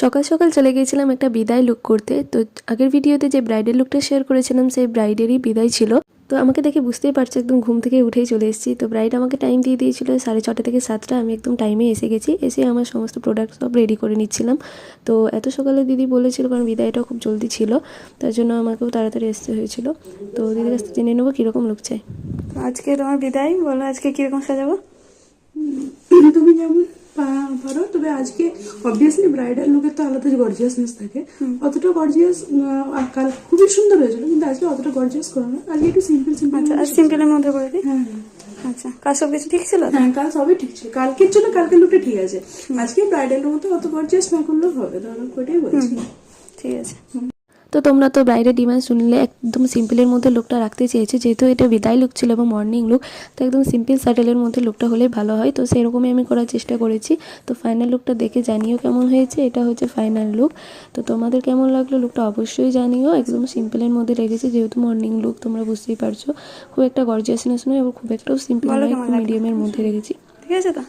সকাল সকাল চলে গিয়েছিলাম একটা বিদায় লুক করতে। তো আগের ভিডিওতে যে ব্রাইডের লুকটা শেয়ার করেছিলাম সেই ব্রাইডেরই বিদায় ছিল। তো আমাকে দেখে বুঝতেই পারছো একদম ঘুম থেকে উঠেই চলে এসেছি। তো ব্রাইড আমাকে টাইম দিয়ে দিয়েছিল 6:30 থেকে 7টা। আমি একদম টাইমে এসে গেছি। এসে আমার সমস্ত প্রোডাক্ট সব রেডি করে নিচ্ছিলাম। তো এত সকালে দিদি বলেছিল, কারণ বিদায়টা খুব জলদি ছিল, তার জন্য আমাকেও তাড়াতাড়ি আসতে হয়েছিল। তো দিদির কাছ থেকে জেনে নেবো কীরকম লুক চাই। আজকে তোমার বিদায়, বলো আজকে কিরকম সাজাবো? তুমি যেমন পারো, তবে আজকে অবভিয়াসলি ব্রাইডাল লুকের তো আলাদা গর্জিয়াসনেস থাকে, অতটা গর্জিয়াস কাল খুবই সুন্দর হয়েছিল, কিন্তু আজকে অতটা গর্জিয়াস করো না, আজকে একটু সিম্পল সিম্পল। আচ্ছা, আর সিম্পলের মধ্যে করে দিই। হ্যাঁ আচ্ছা, কাজ সব কিছু ঠিক ছিল? হ্যাঁ, কাল সবই ঠিক ছিল, কালকের জন্য কালকের লুকটা ঠিক আছে। আজকে ব্রাইডালের মতো অত গর্জিয়াস না করলেও হবে, ধরো ওইটাই বলছি। ঠিক আছে। তো তোমরা তো ব্রাইডের ডিমান্ড শুনলে, একদম সিম্পলের মধ্যে লুকটা রাখতে চেয়েছে, যেহেতু এটা বিদায় লুক ছিল এবং মর্নিং লুক, তো একদম সিম্পল স্যাটেলের মধ্যে লুকটা হলেই ভালো হয়। তো সেরকমই আমি করার চেষ্টা করেছি। তো ফাইনাল লুকটা দেখে জানিও কেমন হয়েছে। এটা হচ্ছে ফাইনাল লুক। তো তোমাদের কেমন লাগলো লুকটা অবশ্যই জানিও। একদম সিম্পলের মধ্যে রেখেছি, যেহেতু মর্নিং লুক, তোমরা বুঝতেই পারছো খুব একটা গর্জিয়াসনেস নয় এবং খুব একটাও সিম্পল নয়, একটু মিডিয়ামের মধ্যে রেখেছি। ঠিক আছে তো?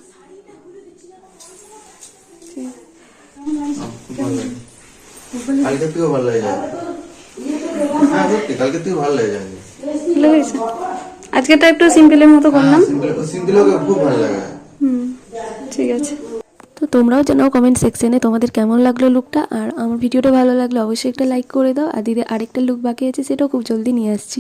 কালকে থেকেও ভালো লাগে যাবে। হ্যাঁ সত্যি, কালকে থেকেও ভালো লাগে যাবে। ভালো হয়েছে। আজকেটা একটু সিম্পলের মতো করলাম। সিম্পল খুব ভালো লাগে। ঠিক আছে। তো তোমরাও জানাও কমেন্ট সেকশনে তোমাদের কেমন লাগলো লুকটা। আর আমার ভিডিওটা ভালো লাগলে অবশ্যই একটা লাইক করে দাও। আর দিদি আরেকটা লুক বাকি আছে, সেটাও খুব জলদি নিয়ে আসছি।